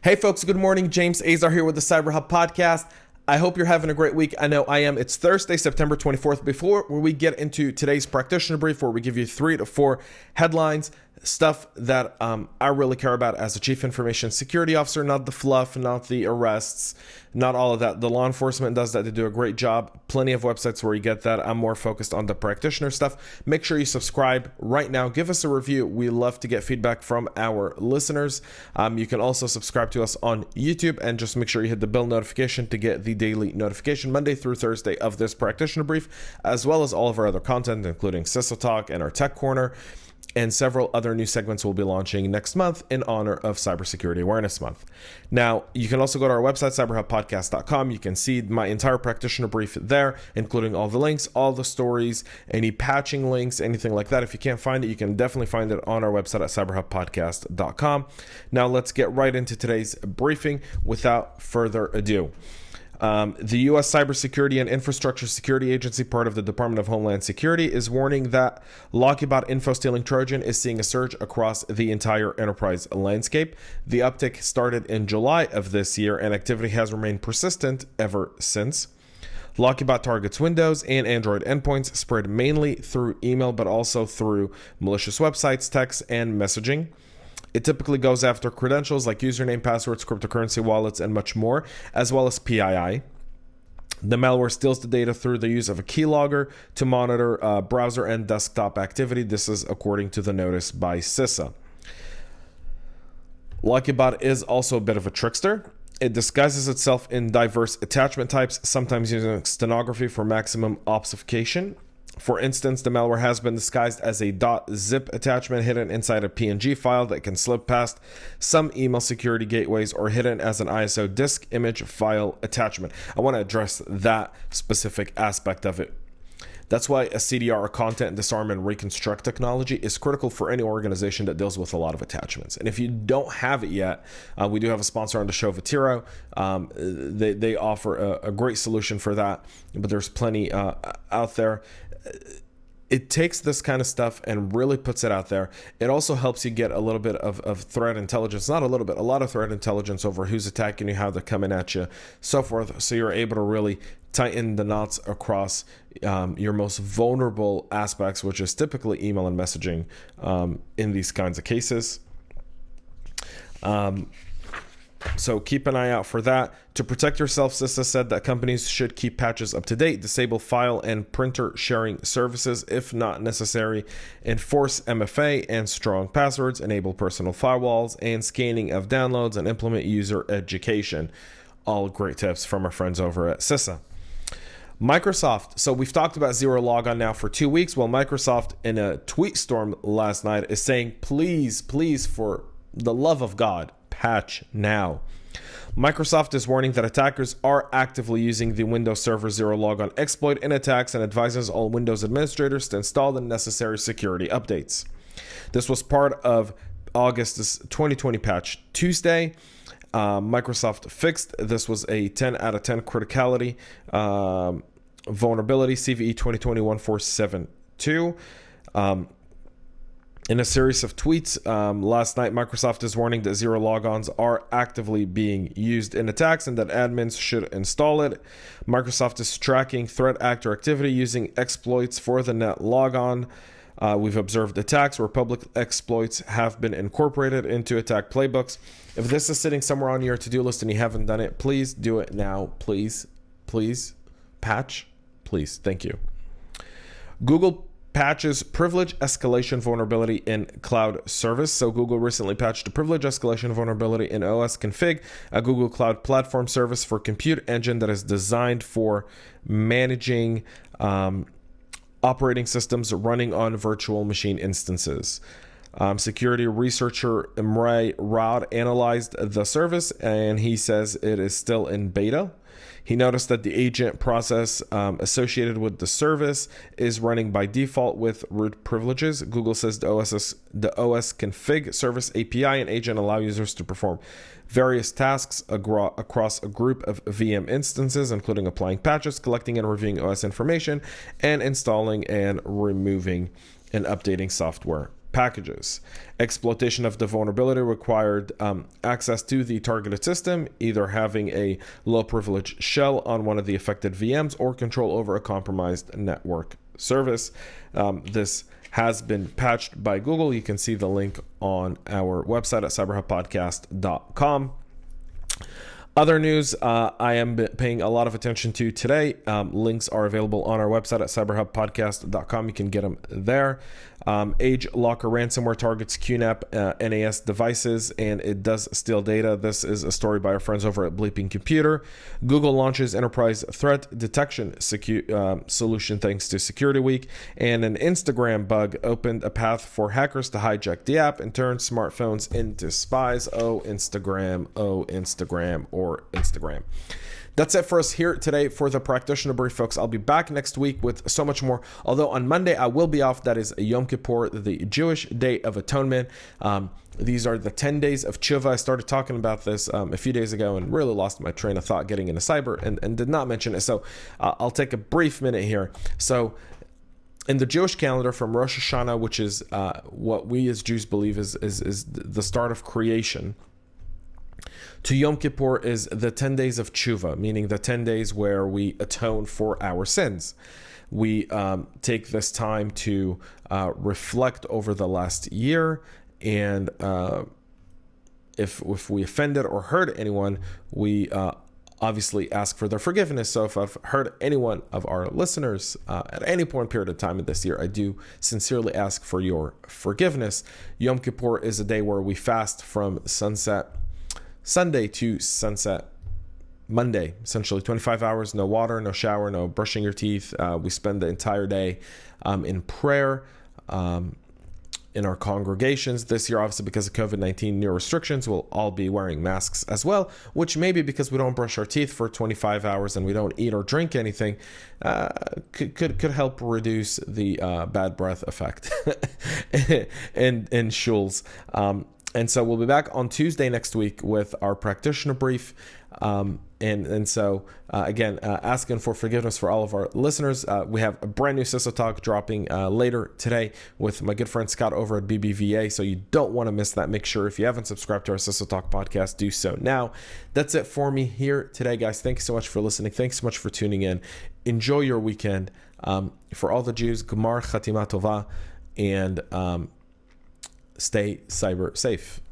Hey folks, good morning. James Azar here with the CyberHub podcast. I hope you're having a great week. I know I am. It's Thursday, September 24th. Before we get into today's practitioner brief, where we give you 3 to 4 headlines, stuff that I really care about as a chief information security officer, not the fluff, not the arrests, not all of that. The law enforcement does that. They do a great job. Plenty of websites where you get that. I'm more focused on the practitioner stuff. Make sure you subscribe right now. Give us a review. We love to get feedback from our listeners. You can also subscribe to us on YouTube and just make sure you hit the bell notification to get the daily notification Monday through Thursday of this practitioner brief, as well as all of our other content, including CISO Talk and our Tech Corner, and several other new segments we'll be launching next month in honor of Cybersecurity Awareness Month. Now, you can also go to our website, cyberhubpodcast.com. You can see my entire practitioner brief there, including all the links, all the stories, any patching links, anything like that. If you can't find it, you can definitely find it on our website at cyberhubpodcast.com. Now, let's get right into today's briefing without further ado. The U.S. Cybersecurity and Infrastructure Security Agency, part of the Department of Homeland Security, is warning that Lokibot info-stealing Trojan is seeing a surge across the entire enterprise landscape. The uptick started in July of this year, and activity has remained persistent ever since. Lokibot targets Windows and Android endpoints, spread mainly through email, but also through malicious websites, text, and messaging. It typically goes after credentials like username, passwords, cryptocurrency wallets, and much more, as well as PII. The malware steals the data through the use of a keylogger to monitor browser and desktop activity. This is according to the notice by CISA. Lokibot is also a bit of a trickster. It disguises itself in diverse attachment types, sometimes using stenography for maximum obfuscation. For instance, the malware has been disguised as a .zip attachment hidden inside a PNG file that can slip past some email security gateways, or hidden as an ISO disk image file attachment. I want to address that specific aspect of it. That's why a CDR, or content disarm and reconstruct technology, is critical for any organization that deals with a lot of attachments. And if you don't have it yet, we do have a sponsor on the show, Vitiro. They offer a great solution for that, but there's plenty out there. It takes this kind of stuff and really puts it out there. It also helps you get a little bit of threat intelligence, not a little bit, a lot of threat intelligence over who's attacking you, how they're coming at you, so forth. So you're able to really tighten the knots across your most vulnerable aspects, which is typically email and messaging in these kinds of cases. So keep an eye out for that. To protect yourself, CISA said that companies should keep patches up to date, disable file and printer sharing services if not necessary, enforce MFA and strong passwords, enable personal firewalls and scanning of downloads, and implement user education. All great tips from our friends over at CISA. Microsoft. So we've talked about Zerologon now for 2 weeks. Well, Microsoft, in a tweet storm last night, is saying, please, for the love of God, patch now. Microsoft is warning that attackers are actively using the Windows Server Zerologon exploit in attacks, and advises all Windows administrators to install the necessary security updates. This was part of August's 2020 patch Tuesday. Microsoft fixed. This was a 10 out of 10 criticality vulnerability, CVE 2020-1472. In a series of tweets last night, Microsoft is warning that Zerologons are actively being used in attacks and that admins should install it. Microsoft is tracking threat actor activity using exploits for the net logon. We've observed attacks where public exploits have been incorporated into attack playbooks. If this is sitting somewhere on your to-do list and you haven't done it, please do it now. Please patch. Please. Thank you. Google patches privilege escalation vulnerability in cloud service. So Google recently patched a privilege escalation vulnerability in OS Config, a Google Cloud Platform service for compute engine that is designed for managing operating systems running on virtual machine instances. Security researcher Imre Raud analyzed the service, and he says it is still in beta. He noticed that the agent process associated with the service is running by default with root privileges. Google says the OS config service API and agent allow users to perform various tasks across a group of VM instances, including applying patches, collecting and reviewing OS information, and installing and removing and updating software packages. Exploitation of the vulnerability required access to the targeted system, either having a low privilege shell on one of the affected VMs or control over a compromised network service. This has been patched by Google. You can see the link on our website at cyberhubpodcast.com. Other news I am paying a lot of attention to today. Links are available on our website at cyberhubpodcast.com. You can get them there. AgeLocker ransomware targets QNAP NAS devices, and it does steal data. This is a story by our friends over at Bleeping Computer. Google launches enterprise threat detection solution thanks to Security Week, and an Instagram bug opened a path for hackers to hijack the app and turn smartphones into spies. Oh, Instagram, or Instagram. That's it for us here today for the Practitioner Brief, folks. I'll be back next week with so much more. Although on Monday I will be off. That is Yom Kippur, the Jewish Day of Atonement. These are the 10 days of tshuva. I started talking about this a few days ago and really lost my train of thought getting into cyber and did not mention it. So I'll take a brief minute here. So in the Jewish calendar, from Rosh Hashanah, which is what we as Jews believe is the start of creation, to Yom Kippur is the 10 days of tshuva, meaning the 10 days where we atone for our sins. We take this time to reflect over the last year, and if we offended or hurt anyone, we obviously ask for their forgiveness. So if I've hurt anyone of our listeners at any point period of time in this year, I do sincerely ask for your forgiveness. Yom Kippur is a day where we fast from sunset Sunday to sunset Monday, essentially 25 hours, no water, no shower, no brushing your teeth. We spend the entire day in prayer in our congregations. This year, obviously, because of COVID-19 new restrictions, we'll all be wearing masks as well, which maybe because we don't brush our teeth for 25 hours and we don't eat or drink anything, could help reduce the bad breath effect in shuls. And so we'll be back on Tuesday next week with our Practitioner Brief. And so, again, asking for forgiveness for all of our listeners. We have a brand new CISO Talk dropping later today with my good friend Scott over at BBVA. So you don't want to miss that. Make sure if you haven't subscribed to our CISO Talk podcast, do so now. That's it for me here today, guys. Thanks so much for listening. Thanks so much for tuning in. Enjoy your weekend. For all the Jews, Gemar Chatima Tova, and stay cyber safe.